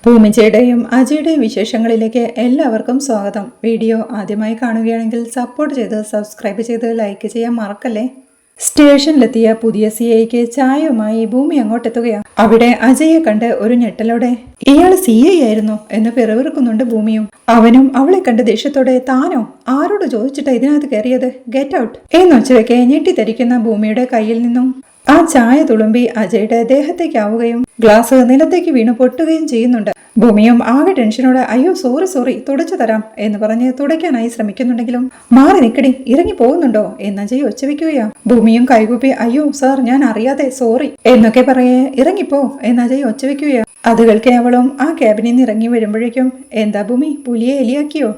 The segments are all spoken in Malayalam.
ഭൂമിജയുടെയും അജയുടെയും വിശേഷങ്ങളിലേക്ക് എല്ലാവർക്കും സ്വാഗതം. വീഡിയോ ആദ്യമായി കാണുകയാണെങ്കിൽ സപ്പോർട്ട് ചെയ്ത് സബ്സ്ക്രൈബ് ചെയ്ത് ലൈക്ക് ചെയ്യാൻ മറക്കല്ലേ. സ്റ്റേഷനിലെത്തിയ പുതിയ CIക്ക് ചായയുമായി ഭൂമി അങ്ങോട്ടെത്തുകയാണ്. അവിടെ അജയെ കണ്ട് ഒരു ഞെട്ടലോടെ ഇയാൾ CI ആയിരുന്നു എന്ന് പിറവിറുക്കുന്നുണ്ട് ഭൂമിയും. അവനും അവളെ കണ്ട് ദേഷ്യത്തോടെ താനോ ആരോട് ചോദിച്ചിട്ടാ ഇതിനകത്ത് കയറിയത്, ഗെറ്റ് ഔട്ട് എന്നൊച്ചവെക്കെ ഞെട്ടിത്തരിക്കുന്ന ഭൂമിയുടെ കയ്യിൽ നിന്നും ആ ചായ തുളുമ്പി അജയുടെ ദേഹത്തേക്കാവുകയും ഗ്ലാസ് നിലത്തേക്ക് വീണ് പൊട്ടുകയും ചെയ്യുന്നുണ്ട്. ഭൂമിയും ആകെ ടെൻഷനോടെ അയ്യോ സോറി തുടച്ചു തരാം എന്ന് പറഞ്ഞ് തുടയ്ക്കാനായി ശ്രമിക്കുന്നുണ്ടെങ്കിലും മാറി നിക്കടി, ഇറങ്ങി പോകുന്നുണ്ടോ എന്ന് അജയ് ഒച്ചവെക്കുകയാ. ഭൂമിയും കൈകൂപ്പി അയ്യോ സാർ ഞാൻ അറിയാതെ സോറി എന്നൊക്കെ പറയേ ഇറങ്ങിപ്പോ എന്ന് അജയ് ഒച്ചവെക്കുകയാ. അത് കേൾക്കെ അവളും ആ ക്യാബിനിൽ നിന്ന് ഇറങ്ങി വരുമ്പോഴേക്കും എന്താ ഭൂമി പുലിയെ എലിയാക്കിയോ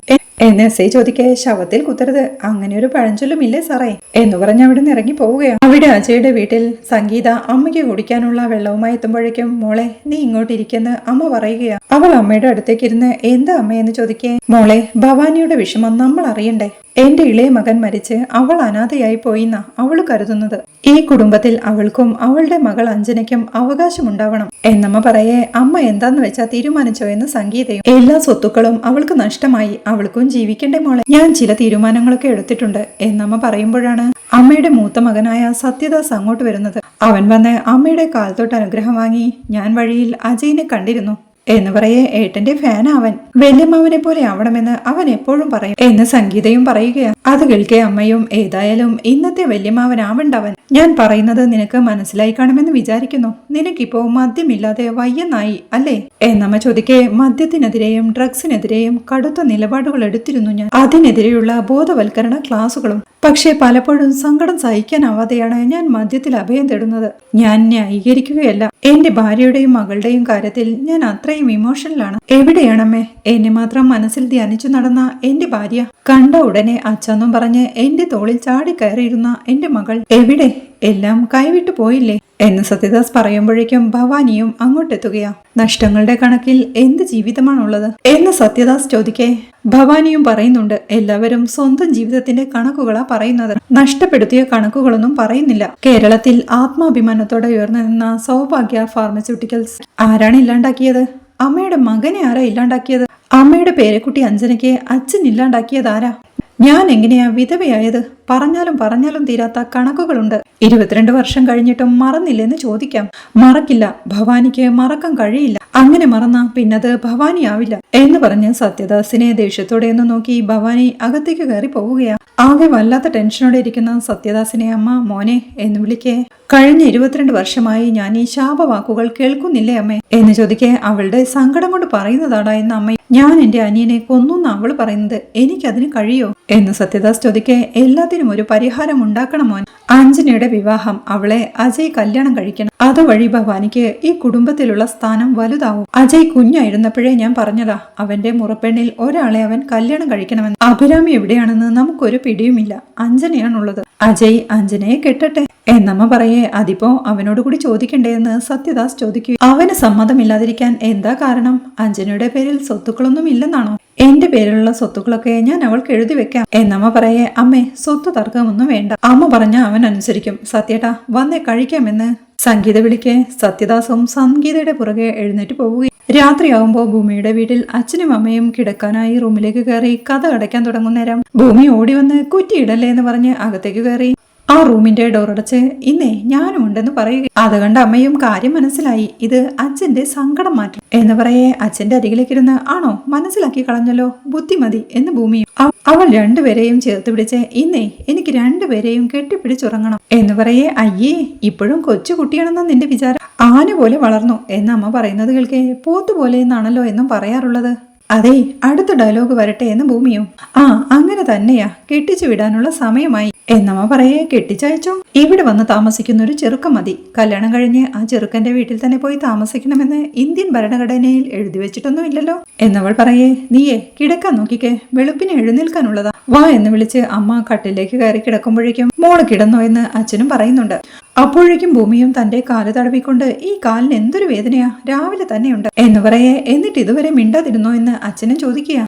എന്ന് എസ്ഐ ചോദിക്കെ ശവത്തിൽ കുത്തരുത്, അങ്ങനെ ഒരു പഴഞ്ചൊല്ലുമില്ലേ സാറേ എന്ന് പറഞ്ഞ് അവിടെ നിന്ന് ഇറങ്ങി പോവുകയാണ്. അവിടെ അജയുടെ വീട്ടിൽ സംഗീത അമ്മയ്ക്ക് കുടിക്കാനുള്ള വെള്ളവുമായി എത്തുമ്പോഴേക്കും മോളെ നീ ഇങ്ങോട്ടിരിക്കെന്ന് അമ്മ പറയുകയാണ്. അവൾ അമ്മയുടെ അടുത്തേക്ക് ഇരുന്ന് എന്താ അമ്മയെന്ന് ചോദിക്കേ. മോളെ ഭവാനിയുടെ വിഷമം നമ്മൾ അറിയണ്ടേ, എന്റെ ഇളയ മകൻ മരിച്ച് അവൾ അനാഥയായി പോയിന്നാ അവള് കരുതുന്നത്. ഈ കുടുംബത്തിൽ അവൾക്കും അവളുടെ മകൾ അഞ്ജനയ്ക്കും അവകാശമുണ്ടാവണം എന്നമ്മ പറയേ. അമ്മ എന്താന്ന് വെച്ചാ തീരുമാനിച്ചോ എന്ന് സംഗീതയും. എല്ലാ സ്വത്തുക്കളും അവൾക്ക് നഷ്ടമായി, അവൾക്കും ജീവിക്കണ്ടേ മോളെ, ഞാൻ ചില തീരുമാനങ്ങളൊക്കെ എടുത്തിട്ടുണ്ട് എന്നമ്മ പറയുമ്പോഴാണ് അമ്മയുടെ മൂത്ത മകനായ സത്യദാസ് അങ്ങോട്ട് വരുന്നത്. അവൻ വന്ന് അമ്മയുടെ കാൽത്തൊട്ട് അനുഗ്രഹം വാങ്ങി ഞാൻ വഴിയിൽ അജയിനെ കണ്ടിരുന്നു എന്ന് പറയേ. ഏട്ടന്റെ ഫാൻ അവൻ, വല്യമ്മാവനെ പോലെ ആവണമെന്ന് അവൻ എപ്പോഴും പറയും എന്ന് സംഗീതയും പറയുകയാണ്. അത് കേൾക്കെ അമ്മയും ഏതായാലും ഇന്നത്തെ വല്യമ്മാവനാവണ്ടവൻ, ഞാൻ പറയുന്നത് നിനക്ക് മനസ്സിലായി കാണുമെന്ന് വിചാരിക്കുന്നു. നിനക്കിപ്പോ മദ്യമില്ലാതെ വയ്യെന്നായി അല്ലേ എന്നമ്മ ചോദിക്കേ. മദ്യത്തിനെതിരെയും ഡ്രഗ്സിനെതിരെയും കടുത്ത നിലപാടുകൾ എടുത്തിരുന്നു ഞാൻ, അതിനെതിരെയുള്ള ബോധവൽക്കരണ ക്ലാസുകളും. പക്ഷേ പലപ്പോഴും സങ്കടം സഹിക്കാനാവാതെയാണ് ഞാൻ മദ്യത്തിൽ അഭയം തേടുന്നത്. ഞാൻ ന്യായീകരിക്കുകയല്ല, എന്റെ ഭാര്യയുടെയും മകളുടെയും കാര്യത്തിൽ ഞാൻ അത്രയും ഇമോഷണലാണ്. എവിടെയാണമ്മേ എന്നെ മാത്രം മനസ്സിൽ ധ്യാനിച്ചു നടന്ന എന്റെ ഭാര്യ? കണ്ട ഉടനെ അച്ഛന്നും പറഞ്ഞ് എന്റെ തോളിൽ ചാടിക്കയറിയിരുന്ന എന്റെ മകൾ എവിടെ? എല്ലാം കൈവിട്ടു പോയില്ലേ എന്ന് സത്യദാസ് പറയുമ്പോഴേക്കും ഭവാനിയും അങ്ങോട്ടെത്തുകയാ. നഷ്ടങ്ങളുടെ കണക്കിൽ എന്ത് ജീവിതമാണുള്ളത് എന്ന് സത്യദാസ് ചോദിക്കേ. ഭവാനിയും പറയുന്നുണ്ട് എല്ലാവരും സ്വന്തം ജീവിതത്തിന്റെ കണക്കുകളാ പറയുന്നത്, നഷ്ടപ്പെടുത്തിയ കണക്കുകളൊന്നും പറയുന്നില്ല. കേരളത്തിൽ ആത്മാഭിമാനത്തോടെ ഉയർന്നു നിന്ന സൗഭാഗ്യ ഫാർമസ്യൂട്ടിക്കൽസ് ആരാണ് ഇല്ലാണ്ടാക്കിയത്? അമ്മയുടെ മകനെ ആരാ ഇല്ലാണ്ടാക്കിയത്? അമ്മയുടെ പേരക്കുട്ടി അഞ്ജനയ്ക്ക് അച്ഛൻ ഇല്ലാണ്ടാക്കിയത് ആരാ? ഞാൻ എങ്ങനെയാ വിധവയായത്? പറഞ്ഞാലും തീരാത്ത കണക്കുകളുണ്ട്. 22 വർഷം കഴിഞ്ഞിട്ടും മറന്നില്ലെന്ന് ചോദിക്കാം. മറക്കില്ല, ഭവാനിക്ക് മറക്കാൻ കഴിയില്ല. അങ്ങനെ മറന്നാ പിന്നത് ഭവാനി ആവില്ല എന്ന് പറഞ്ഞ് സത്യദാസിനെ ദേഷ്യത്തോടെ ഒന്ന് നോക്കി ഭവാനി അകത്തേക്ക് കയറി പോവുകയാ. ആകെ വല്ലാത്ത ടെൻഷനോടെ ഇരിക്കുന്ന സത്യദാസിനെ അമ്മ മോനെ എന്ന് വിളിക്കേ. കഴിഞ്ഞ 22 വർഷമായി ഞാൻ ഈ ശാപവാക്കുകൾ കേൾക്കുന്നില്ലേ അമ്മേ എന്ന് ചോദിക്കേ. അവളുടെ സങ്കടം കൊണ്ട് പറയുന്നതാടാ എന്ന് അമ്മ. ഞാൻ എന്റെ അനിയനെ കൊന്നു അവള് പറയുന്നത്, എനിക്കതിന് കഴിയോ എന്ന് സത്യദാസ് ചോദിക്കേ. എല്ലാത്തിനും ഒരു പരിഹാരം ഉണ്ടാക്കണം മോൻ. അഞ്ജനയുടെ വിവാഹം, അവളെ അജയ് കല്യാണം കഴിക്കണം. അതുവഴി ഭവാനിക്ക് ഈ കുടുംബത്തിലുള്ള സ്ഥാനം വലുതാവും. അജയ് കുഞ്ഞായിരുന്നപ്പോഴേ ഞാൻ പറഞ്ഞതാ അവന്റെ മുറപ്പെണ്ണിൽ ഒരാളെ അവൻ കല്യാണം കഴിക്കണമെന്ന്. അഭിരാമി എവിടെയാണെന്ന് നമുക്കൊരു പിടിയുമില്ല, അഞ്ജനയാണുള്ളത്. അജയ് അഞ്ജനയെ കെട്ടട്ടെ എന്നമ്മ പറയേ. അതിപ്പോ അവനോട് കൂടി ചോദിക്കണ്ടേ എന്ന് സത്യദാസ് ചോദിക്കൂ. അവന് സമ്മതമില്ലാതിരിക്കാൻ എന്താ കാരണം? അഞ്ജനയുടെ പേരിൽ സ്വത്തുക്കളൊന്നും ഇല്ലെന്നാണോ? എന്റെ പേരിലുള്ള സ്വത്തുക്കളൊക്കെ ഞാൻ അവൾക്ക് എഴുതി വെക്കാം എന്നമ്മ പറയേ. അമ്മേ സ്വത്ത് തർക്കമൊന്നും വേണ്ട, അമ്മ പറഞ്ഞ അവൻ അനുസരിക്കും. സത്യേട്ടാ വന്നേ കഴിക്കാമെന്ന് സംഗീത വിളിക്കെ. സത്യദാസും സംഗീതയുടെ പുറകെ എഴുന്നേറ്റ് പോവുകയും രാത്രിയാവുമ്പോ ഭൂമിയുടെ വീട്ടിൽ അച്ഛനും അമ്മയും കിടക്കാനായി റൂമിലേക്ക് കയറി കഥ അടയ്ക്കാൻ തുടങ്ങുന്നേരം ഭൂമി ഓടി വന്ന് കുറ്റിയിടല്ലേ എന്ന് പറഞ്ഞ് അകത്തേക്ക് കയറി ആ റൂമിന്റെ ഡോറടച്ച് ഇന്നേ ഞാനും ഉണ്ടെന്ന് പറയുക. അത് കണ്ട അമ്മയും കാര്യം മനസ്സിലായി, ഇത് അച്ഛന്റെ സങ്കടം മാറ്റും എന്ന് പറയേ. അച്ഛന്റെ അരികിലേക്കിരുന്ന് ആണോ മനസ്സിലാക്കി കളഞ്ഞല്ലോ, ബുദ്ധിമതി എന്ന് ഭൂമിയും. അവൾ രണ്ടുപേരെയും ചേർത്ത് പിടിച്ച് ഇന്നേ എനിക്ക് രണ്ടുപേരെയും കെട്ടിപ്പിടിച്ചുറങ്ങണം എന്ന് പറയേ. അയ്യേ ഇപ്പോഴും കൊച്ചുകുട്ടിയാണെന്നാ നിന്റെ വിചാരം? ആന പോലെ വളർന്നു എന്ന് അമ്മ പറയുന്നത് കേൾക്കേ. പോത്തുപോലെ എന്നാണല്ലോ എന്നും പറയാറുള്ളത്. അതെ അടുത്ത ഡയലോഗ് വരട്ടെ എന്ന് ഭൂമിയും. അങ്ങനെ തന്നെയാ, കെട്ടിച്ചു വിടാനുള്ള സമയമായി എന്നമ്മ പറയേ. കെട്ടിച്ചയച്ചോ, ഇവിടെ വന്ന് താമസിക്കുന്ന ഒരു ചെറുക്കം മതി. കല്യാണം കഴിഞ്ഞ് ആ ചെറുക്കന്റെ വീട്ടിൽ തന്നെ പോയി താമസിക്കണമെന്ന് ഇന്ത്യൻ ഭരണഘടനയിൽ എഴുതി വെച്ചിട്ടൊന്നും ഇല്ലല്ലോ എന്നവൾ പറയേ. നീയേ കിടക്കാൻ നോക്കിക്കേ, വെളുപ്പിന് എഴുന്നേൽക്കാനുള്ളതാ, വാ എന്ന് വിളിച്ച് അമ്മ കട്ടിലേക്ക് കയറി കിടക്കുമ്പോഴേക്കും മോള് കിടന്നോ എന്ന് അച്ഛനും പറയുന്നുണ്ട്. അപ്പോഴേക്കും ഭൂമിയും തന്റെ കാല് തടവിക്കൊണ്ട് ഈ കാലിന് എന്തൊരു വേദനയാ, രാവിലെ തന്നെയുണ്ട് എന്ന് പറയേ. എന്നിട്ട് ഇതുവരെ മിണ്ടാതിരുന്നോ എന്ന് അച്ഛനും ചോദിക്കുക.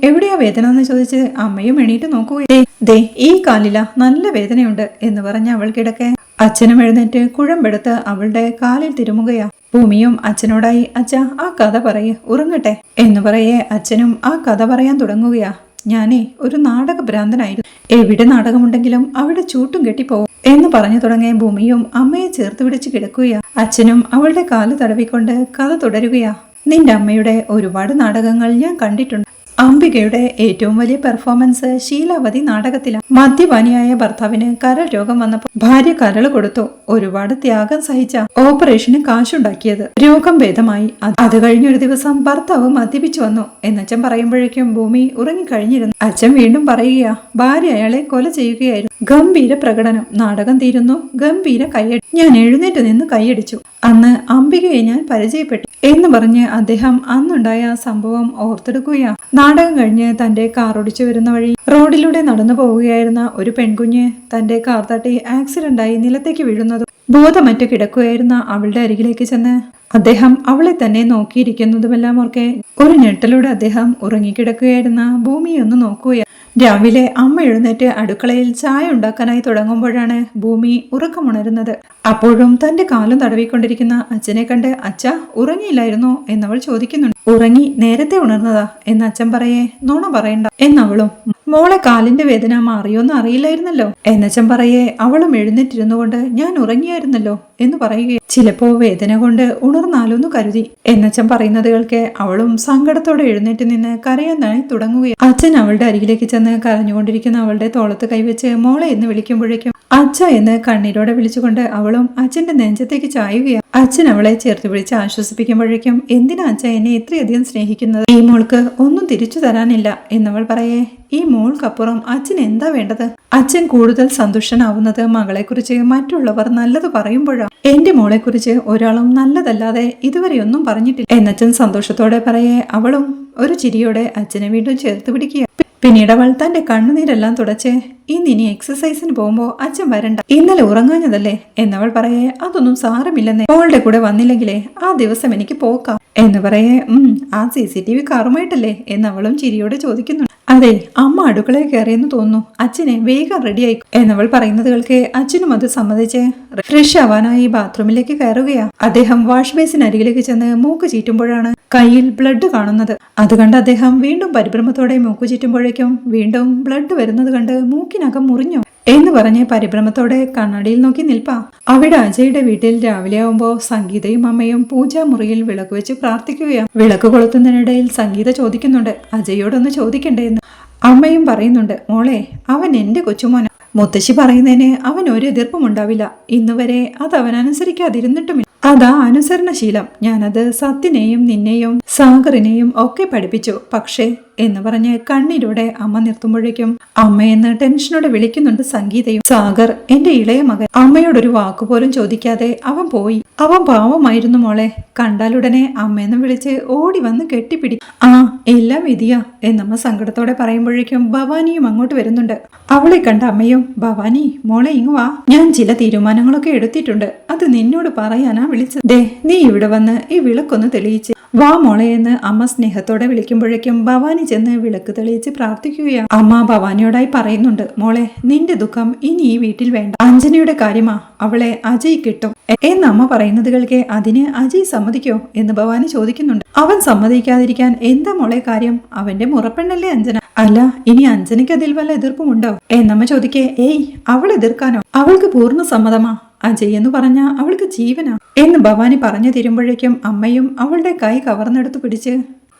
എവിടെയാ വേദന എന്ന് ചോദിച്ച് അമ്മയും എണീറ്റ് നോക്കുകയേ. ദേ ഈ കാലില നല്ല വേദനയുണ്ട് എന്ന് പറഞ്ഞ് അവൾ കിടക്കെ. അച്ഛനും എഴുന്നേറ്റ് കുഴമ്പെടുത്ത് അവളുടെ കാലിൽ തിരുമുകയാ. ഭൂമിയും അച്ഛനോടായി അച്ഛാ ആ കഥ പറയേ, ഉറങ്ങട്ടെ എന്ന് പറയേ അച്ഛനും ആ കഥ പറയാൻ തുടങ്ങുകയാ. ഞാനേ ഒരു നാടക ഭ്രാന്തനായിരുന്നു. എവിടെ നാടകമുണ്ടെങ്കിലും അവിടെ ചൂട്ടും കെട്ടിപ്പോവും എന്ന് പറഞ്ഞു തുടങ്ങിയ ഭൂമിയും അമ്മയെ ചേർത്ത് പിടിച്ച് കിടക്കുകയാ. അച്ഛനും അവളുടെ കാല് തടവിക്കൊണ്ട് കഥ തുടരുകയാ. നിന്റെ അമ്മയുടെ ഒരുപാട് നാടകങ്ങൾ ഞാൻ കണ്ടിട്ടുണ്ട്. അംബികയുടെ ഏറ്റവും വലിയ പെർഫോമൻസ് ശീലാവതി നാടകത്തിലാണ്. മദ്യപാനിയായ ഭർത്താവിന് കരൾ രോഗം വന്നപ്പോൾ ഭാര്യ കരൾ കൊടുത്തു. ഒരുപാട് ത്യാഗം സഹിച്ച ഓപ്പറേഷന് കാശുണ്ടാക്കിയത്. രോഗം ഭേദമായി. അത് കഴിഞ്ഞൊരു ദിവസം ഭർത്താവ് മദ്യപിച്ചു വന്നു എന്നച്ഛൻ പറയുമ്പോഴേക്കും ഭൂമി ഉറങ്ങിക്കഴിഞ്ഞിരുന്നു. അച്ഛൻ വീണ്ടും പറയുകയാ, ഭാര്യ അയാളെ കൊല ചെയ്യുകയായിരുന്നു. ഗംഭീര പ്രകടനം. നാടകം തീരുന്നു. ഗംഭീര കയ്യടി. ഞാൻ എഴുന്നേറ്റ് നിന്ന് കൈയടിച്ചു. അന്ന് അംബികയെ ഞാൻ പരിചയപ്പെട്ടു എന്ന് പറഞ്ഞ് അദ്ദേഹം അന്നുണ്ടായ സംഭവം ഓർത്തെടുക്കുകയാ. നാടകം കഴിഞ്ഞ് തന്റെ കാർ ഓടിച്ചു വരുന്ന വഴി റോഡിലൂടെ നടന്നു പോവുകയായിരുന്ന ഒരു പെൺകുഞ്ഞ് തന്റെ കാർ തട്ടി ആക്സിഡന്റായി നിലത്തേക്ക് വീഴുന്നതും ബോധമറ്റ് കിടക്കുകയായിരുന്ന അവളുടെ അരികിലേക്ക് ചെന്ന് അദ്ദേഹം അവളെ തന്നെ നോക്കിയിരിക്കുന്നതുമെല്ലാം ഓർക്കെ ഒരു ഞെട്ടലൂടെ അദ്ദേഹം ഉറങ്ങിക്കിടക്കുകയായിരുന്ന ഭൂമിയെ ഒന്ന് നോക്കുകയാണ്. രാവിലെ അമ്മ എഴുന്നേറ്റ് അടുക്കളയിൽ ചായ ഉണ്ടാക്കാനായി തുടങ്ങുമ്പോഴാണ് ഭൂമി ഉറക്കമുണരുന്നത്. അപ്പോഴും തന്റെ കാലും തടവിക്കൊണ്ടിരിക്കുന്ന അച്ഛനെ കണ്ട് അച്ഛാ ഉറങ്ങിയില്ലായിരുന്നോ എന്നവൾ ചോദിക്കുന്നുണ്ട്. ഉറങ്ങി, നേരത്തെ ഉണർന്നതാ എന്ന് അച്ഛൻ പറയേ. നുണ പറയണ്ട എന്നവളും. മോളെ കാലിന്റെ വേദന മാറിയോന്ന് അറിയില്ലായിരുന്നല്ലോ എന്നച്ഛൻ പറയേ. അവളും എഴുന്നേറ്റിരുന്നു കൊണ്ട് ഞാൻ ഉറങ്ങിയായിരുന്നല്ലോ എന്ന് പറയുകയും ചിലപ്പോ വേദന കൊണ്ട് ഉണർന്നാലോന്ന് കരുതി എന്നച്ഛൻ പറയുന്നത് കേൾക്കെ അവളും സങ്കടത്തോടെ എഴുന്നേറ്റ് നിന്ന് കരയാനായി തുടങ്ങുകയും അച്ഛൻ അവളുടെ അരികിലേക്ക് ചെന്ന് കരഞ്ഞുകൊണ്ടിരിക്കുന്ന അവളുടെ തോളത്ത് കൈവച്ച് മോളെ എന്ന് വിളിക്കുമ്പോഴേക്കും അച്ഛ എന്ന് കണ്ണീരോടെ വിളിച്ചുകൊണ്ട് അവളും അച്ഛന്റെ നെഞ്ചത്തേക്ക് ചായുകയാണ്. അച്ഛൻ അവളെ ചേർത്ത് പിടിച്ച് ആശ്വസിപ്പിക്കുമ്പോഴേക്കും എന്തിനാ അച്ഛ എന്നെ ഇത്രയധികം സ്നേഹിക്കുന്നത്? ഈ മോൾക്ക് ഒന്നും തിരിച്ചു തരാനില്ല എന്നവൾ പറയേ. ഈ മോൾക്കപ്പുറം അച്ഛൻ എന്താ വേണ്ടത്? അച്ഛൻ കൂടുതൽ സന്തുഷ്ടനാവുന്നത് മകളെക്കുറിച്ച് മറ്റുള്ളവർ നല്ലത് പറയുമ്പോഴാണ്. എന്റെ മോളെക്കുറിച്ച് ഒരാളും നല്ലതല്ലാതെ ഇതുവരെയൊന്നും പറഞ്ഞിട്ടില്ല എന്നച്ഛൻ സന്തോഷത്തോടെ പറയേ. അവളും ഒരു ചിരിയോടെ അച്ഛനെ വീണ്ടും ചേർത്ത് പിടിക്കുക. പിന്നീട് അവൾ തന്റെ കണ്ണുനീരെല്ലാം തുടച്ച് ഇന്നിനി എക്സസൈസിന് പോകുമ്പോ അച്ഛൻ വരണ്ട, ഇന്നലെ ഉറങ്ങാഞ്ഞതല്ലേ എന്നവൾ പറയേ. അതൊന്നും സാരമില്ലെന്നേ, മോളുടെ കൂടെ വന്നില്ലെങ്കിലേ ആ ദിവസം എനിക്ക് പോക്കാം എന്ന് പറയേ. ആ CCTV കാറുമായിട്ടല്ലേ എന്നവളും ചിരിയോടെ ചോദിക്കുന്നുണ്ട്. അതെ, അമ്മ അടുക്കളയിൽ കയറിയെന്ന് തോന്നുന്നു, അച്ഛനെ വേഗം റെഡിയായി എന്നവൾ പറയുന്നത് കേൾക്കെ അച്ഛനും അത് സമ്മതിച്ച് ഫ്രഷ് ആവാനായി ബാത്റൂമിലേക്ക് കയറുകയാ. അദ്ദേഹം വാഷ് ബേസിന് അരികിലേക്ക് ചെന്ന് മൂക്ക് ചീറ്റുമ്പോഴാണ് കയ്യിൽ ബ്ലഡ് കാണുന്നത്. അത് കണ്ട് അദ്ദേഹം വീണ്ടും പരിഭ്രമത്തോടെ മൂക്ക് ചീറ്റുമ്പോഴേക്കും വീണ്ടും ബ്ലഡ് വരുന്നത് കണ്ട് മൂക്കിനകം മുറിഞ്ഞു എന്ന് പറഞ്ഞ് പരിഭ്രമത്തോടെ കണ്ണാടിയിൽ നോക്കി നിൽപ്പാ. അവിടെ അജയുടെ വീട്ടിൽ രാവിലെ ആവുമ്പോ സംഗീതയും അമ്മയും പൂജാമുറിയിൽ വിളക്ക് വെച്ച് പ്രാർത്ഥിക്കുകയാണ്. വിളക്ക് കൊളുത്തുന്നതിനിടയിൽ സംഗീത ചോദിക്കുന്നുണ്ട്, അജയോടൊന്ന് ചോദിക്കണ്ടേ എന്ന്. അമ്മയും പറയുന്നുണ്ട്, മോളെ അവൻ എന്റെ കൊച്ചുമോന. മുത്തശ്ശി പറയുന്നതിന് അവൻ ഒരു എതിർപ്പും ഉണ്ടാവില്ല. ഇന്നുവരെ അത് അവൻ അനുസരിക്കാതിരുന്നിട്ടുമില്ല. അതാ അനുസരണശീലം. ഞാനത് സത്യനെയും നിന്നെയും സാഗറിനെയും ഒക്കെ പഠിപ്പിച്ചു. പക്ഷേ എന്ന് പറഞ്ഞ് കണ്ണീരോടെ അമ്മ നിർത്തുമ്പോഴേക്കും അമ്മയെന്ന് ടെൻഷനോടെ വിളിക്കുന്നുണ്ട് സംഗീതയും. സാഗർ എന്റെ ഇളയ മകൻ. അമ്മയോടൊരു വാക്കുപോലും ചോദിക്കാതെ അവൻ പോയി. അവൻ പാവമായിരുന്നു മോളെ. കണ്ടാലുടനെ അമ്മയെന്ന് വിളിച്ച് ഓടി വന്ന് കെട്ടിപ്പിടി. ആ എല്ലാം വിധിയാ എന്നമ്മ സങ്കടത്തോടെ പറയുമ്പോഴേക്കും ഭവാനിയും അങ്ങോട്ട് വരുന്നുണ്ട്. അവളെ കണ്ട അമ്മയും, ഭവാനി മോളെ ഇങ്ങു വാ, ഞാൻ ചില തീരുമാനങ്ങളൊക്കെ എടുത്തിട്ടുണ്ട്. അത് നിന്നോട് പറയാനാ വിളിച്ചത്. ദേ നീ ഇവിടെ വന്ന് ഈ വിളക്കൊന്ന് തെളിയിച്ച് വാ മോളെ എന്ന് അമ്മ സ്നേഹത്തോടെ വിളിക്കുമ്പോഴേക്കും ഭവാനി ചെന്ന് വിളക്ക് തെളിയിച്ച് പ്രാർത്ഥിക്കുകയാണ്. അമ്മ ഭവാനിയോടായി പറയുന്നുണ്ട്, മോളെ നിന്റെ ദുഃഖം ഇനി ഈ വീട്ടിൽ വേണ്ട. അഞ്ജനയുടെ കാര്യമാ, അവളെ അജയ് കിട്ടും എന്ന് അമ്മ പറയുന്നത് കേൾക്കെ അതിന് അജയ് സമ്മതിക്കോ എന്ന് ഭവാനി ചോദിക്കുന്നുണ്ട്. അവൻ സമ്മതിക്കാതിരിക്കാൻ എന്താ മോളെ കാര്യം? അവന്റെ മുറപ്പെണ്ണല്ലേ അഞ്ജന. അല്ല ഇനി അഞ്ജനയ്ക്ക് അതിൽ വല്ല എതിർപ്പുമുണ്ടോ എന്നമ്മ ചോദിക്കേ. ഏയ് അവൾ എതിർക്കാനോ? അവൾക്ക് പൂർണ്ണ സമ്മതമാ. അജയ് എന്ന് പറഞ്ഞ അവൾക്ക് ജീവനാ എന്ന് ഭവാനി പറഞ്ഞു തരുമ്പോഴേക്കും അമ്മയും അവളുടെ കൈ കവർന്നെടുത്ത് പിടിച്ച്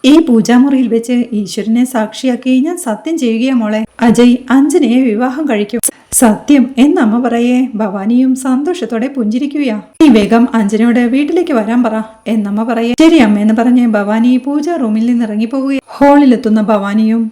ഈ പൂജാമുറിയിൽ വെച്ച് ഈശ്വരനെ സാക്ഷിയാക്കി ഞാൻ സത്യം ചെയ്യുകയാ മോളെ, അജയ് അഞ്ജനയെ വിവാഹം കഴിക്കും. സത്യം എന്നമ്മ പറയേ. ഭവാനിയും സന്തോഷത്തോടെ പുഞ്ചിരിക്കുകയാ. നീ വേഗം അഞ്ജനയോട് വീട്ടിലേക്ക് വരാൻ പറ എന്നമ്മ പറയേ. ശരി അമ്മ എന്ന് പറഞ്ഞ് ഭവാനി പൂജാ റൂമിൽ നിന്ന് ഇറങ്ങിപ്പോവുകയാണ്. ഹാളിലെത്തുന്ന ഭവാനിയും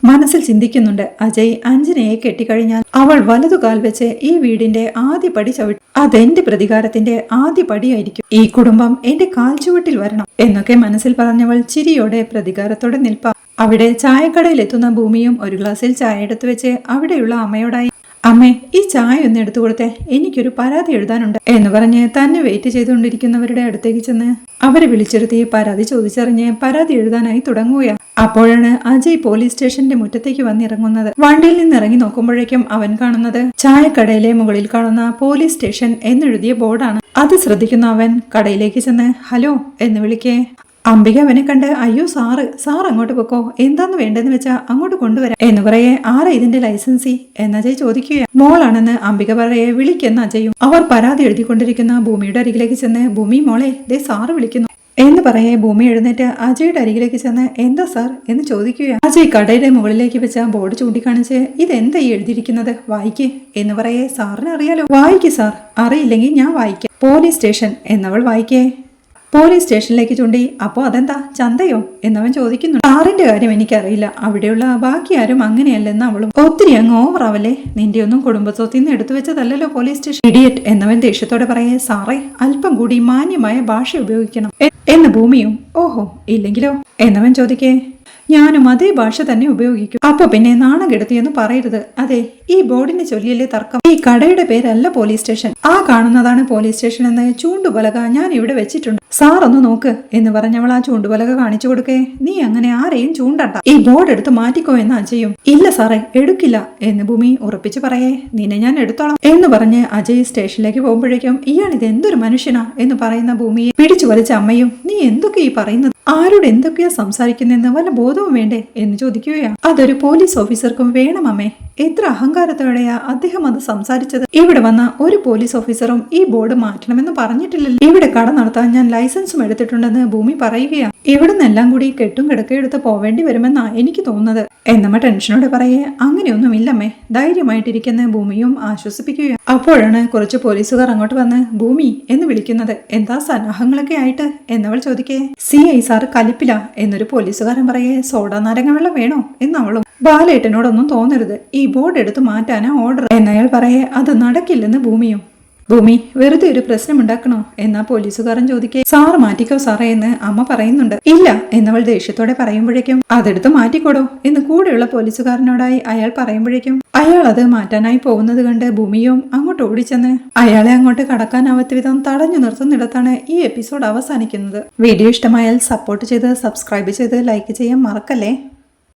മനസ്സിൽ ചിന്തിക്കുന്നുണ്ട്, അജയ് അഞ്ജനയെ കെട്ടിക്കഴിഞ്ഞാൽ അവൾ വലതുകാൽ വെച്ച് ഈ വീടിന്റെ ആദ്യ പടി ചവിട്ടി. അതെന്റെ പ്രതികാരത്തിന്റെ ആദ്യ പടിയായിരിക്കും. ഈ കുടുംബം എന്റെ കാൽ ചുവട്ടിൽ വരണം എന്നൊക്കെ മനസ്സിൽ പറഞ്ഞവൾ ചിരിയോടെ പ്രതികാരത്തോടെ നിൽപ്പാ. അവിടെ ചായക്കടയിൽ എത്തുന്ന ഭൂമിയും ഒരു ഗ്ലാസ്സിൽ ചായ എടുത്തു വെച്ച് അവിടെയുള്ള അമ്മയോടായി, അമ്മേ, ഈ ചായ ഒന്ന് എടുത്തു കൊടുത്തേ, എനിക്കൊരു പരാതി എഴുതാനുണ്ട് എന്ന് പറഞ്ഞ് തന്നെ വെയിറ്റ് ചെയ്തുകൊണ്ടിരിക്കുന്നവരുടെ അടുത്തേക്ക് ചെന്ന് അവരെ വിളിച്ചിരുത്തി പരാതി ചോദിച്ചറിഞ്ഞ് പരാതി എഴുതാനായി തുടങ്ങുകയാണ്. അപ്പോഴാണ് അജയ് പോലീസ് സ്റ്റേഷന്റെ മുറ്റത്തേക്ക് വന്നിറങ്ങുന്നത്. വണ്ടിയിൽ നിന്ന് ഇറങ്ങി നോക്കുമ്പോഴേക്കും അവൻ കാണുന്നത് ചായക്കടയിലെ മുകളിൽ കാണുന്ന പോലീസ് സ്റ്റേഷൻ എന്നെഴുതിയ ബോർഡാണ്. അത് ശ്രദ്ധിക്കുന്ന അവൻ കടയിലേക്ക് ചെന്ന് ഹലോ എന്ന് വിളിക്കേ. അംബിക അവനെ കണ്ട് അയ്യോ സാർ അങ്ങോട്ട് പൊക്കോ, എന്താന്ന് വേണ്ടെന്ന് വെച്ചാ അങ്ങോട്ട് കൊണ്ടുവരാം എന്ന് പറയേ. ആരാ ഇതിന്റെ ലൈസൻസി എന്ന് അജയ് ചോദിക്കുകയാണ്. മോളാണെന്ന് അംബിക പറയെ. വിളിക്കുന്ന അജയും അവർ പരാതി എഴുതിക്കൊണ്ടിരിക്കുന്ന ഭൂമിയുടെ അരികിലേക്ക് ചെന്ന് ഭൂമി മോളെ, ദേ സാറ് വിളിക്കുന്നു എന്ന് പറയെ. ഭൂമി എഴുന്നേറ്റ് അജയുടെ അരികിലേക്ക് ചെന്ന് എന്താ സാർ എന്ന് ചോദിക്കുകയാണ്. അജയ് കടയുടെ മുകളിലേക്ക് വെച്ച ബോർഡ് ചൂണ്ടിക്കാണിച്ച് ഇതെന്താ ഈ എഴുതിയിരിക്കുന്നത്, വായിക്കേ എന്ന് പറയെ. സാറിന് അറിയാലോ. വായിക്കേ സാർ, അറിയില്ലെങ്കിൽ ഞാൻ വായിക്കാം. പോലീസ് സ്റ്റേഷൻ എന്നവൾ വായിക്കേ. പോലീസ് സ്റ്റേഷനിലേക്ക് ചൂണ്ടി. അപ്പോ അതെന്താ ചന്തയോ എന്നവൻ ചോദിക്കുന്നു. സാറിന്റെ കാര്യം എനിക്കറിയില്ല, അവിടെയുള്ള ബാക്കി ആരും അങ്ങനെയല്ലെന്ന് അവളും. ഒത്തിരി അങ്ങ് ഓവറാവല്ലേ, നിന്റെ ഒന്നും കുടുംബസ്വത്തിൽ നിന്ന് എടുത്തു വെച്ചതല്ലോ പോലീസ് സ്റ്റേഷൻ. ഇഡിയറ്റ് എന്നവൻ ദേഷ്യത്തോടെ പറയേ. സാറേ, അല്പം കൂടി മാന്യമായ ഭാഷ ഉപയോഗിക്കണം എന്ന് ഭൂമിയും. ഓഹോ, ഇല്ലെങ്കിലോ എന്നവൻ ചോദിക്കേ. ഞാനും അതേ ഭാഷ തന്നെ ഉപയോഗിക്കും. അപ്പൊ പിന്നെ നാണം കെടുത്തിയെന്ന് പറയരുത്. അതെ, ഈ ബോർഡിനെ ചൊല്ലിയല്ലേ തർക്കം. ഈ കടയുടെ പേരല്ല പോലീസ് സ്റ്റേഷൻ, ആ കാണുന്നതാണ് പോലീസ് സ്റ്റേഷൻ എന്ന് ചൂണ്ടുപലക ഞാൻ ഇവിടെ വെച്ചിട്ടുണ്ട്. സാർ ഒന്ന് നോക്ക് എന്ന് പറഞ്ഞവൾ ആ ചൂണ്ടുപലക കാണിച്ചു കൊടുക്കേ. നീ അങ്ങനെ ആരെയും ചൂണ്ടണ്ട, ഈ ബോർഡ് എടുത്ത് മാറ്റിക്കോ എന്ന് അജയും. ഇല്ല സാറേ, എടുക്കില്ല എന്ന് ഭൂമി ഉറപ്പിച്ചു പറയേ. നിന്നെ ഞാൻ എടുത്തോളാം എന്ന് പറഞ്ഞ് അജയ് സ്റ്റേഷനിലേക്ക് പോകുമ്പോഴേക്കും ഇയാൾ ഇത് എന്തൊരു മനുഷ്യനാ എന്ന് പറയുന്ന ഭൂമിയെ പിടിച്ചു വലിച്ച അമ്മയും നീ എന്തൊക്കെ ഈ പറയുന്നത്, ആരോട് എന്തൊക്കെയാ സംസാരിക്കുന്നെന്ന് വല്ല ബോധവും വേണ്ടേ എന്ന് ചോദിക്കുകയാണ്. അതൊരു പോലീസ് ഓഫീസർക്കും വേണം അമ്മേ. എത്ര അഹങ്കാരത്തോടെയാ അദ്ദേഹം അത് സംസാരിച്ചത്. ഇവിടെ വന്ന ഒരു പോലീസ് ഓഫീസറും ഈ ബോർഡ് മാറ്റണമെന്ന് പറഞ്ഞിട്ടില്ലല്ലോ. ഇവിടെ കട നടത്താൻ ഞാൻ ലൈസൻസും എടുത്തിട്ടുണ്ടെന്ന് ഭൂമി പറയുകയാണ്. ഇവിടുന്നെല്ലാം കൂടി കെട്ടും കിടക്കെടുത്ത് പോവേണ്ടി വരുമെന്നാ എനിക്ക് തോന്നുന്നത് എന്നമ്മ ടെൻഷനോടെ പറയേ. അങ്ങനെയൊന്നുമില്ലമ്മേ, ധൈര്യമായിട്ടിരിക്കുന്ന ഭൂമിയും ആശ്വസിപ്പിക്കുകയാണ്. അപ്പോഴാണ് കുറച്ച് പോലീസുകാർ അങ്ങോട്ട് വന്ന് ഭൂമി എന്ന് വിളിക്കുന്നത്. എന്താ സന്നാഹങ്ങളൊക്കെ ആയിട്ട് എന്നവൾ ചോദിക്കേ. CI സാർ കലിപ്പില എന്നൊരു പോലീസുകാരൻ പറയേ. സോഡാ നാരങ്ങ വെള്ളം വേണോ എന്നവളും. ബാലേട്ടനോടൊന്നും തോന്നരുത്, ഈ ബോർഡ് എടുത്ത് മാറ്റാനാ ഓർഡർ എന്നയാൾ പറയേ. അത് നടക്കില്ലെന്ന് ഭൂമിയും. ഭൂമി, വെറുതെ ഒരു പ്രശ്നമുണ്ടാക്കണോ എന്നാ പോലീസുകാരൻ ചോദിക്കേ. സാറ് മാറ്റിക്കോ സാറേ എന്ന് അമ്മ പറയുന്നുണ്ട്. ഇല്ല എന്നവൾ ദേഷ്യത്തോടെ പറയുമ്പോഴേക്കും അതെടുത്ത് മാറ്റിക്കോടോ എന്ന് കൂടെയുള്ള പോലീസുകാരനോടായി അയാൾ പറയുമ്പോഴേക്കും അയാൾ അത് മാറ്റാനായി പോകുന്നത് കണ്ട് ഭൂമിയും അങ്ങോട്ട് ഓടിച്ചെന്ന് അയാളെ അങ്ങോട്ട് കടക്കാനാവാത്ത വിധം തടഞ്ഞു നിർത്തുന്നിടത്താണ് ഈ എപ്പിസോഡ് അവസാനിക്കുന്നത്. വീഡിയോ ഇഷ്ടമായാൽ സപ്പോർട്ട് ചെയ്ത് സബ്സ്ക്രൈബ് ചെയ്ത് ലൈക്ക് ചെയ്യാൻ മറക്കല്ലേ.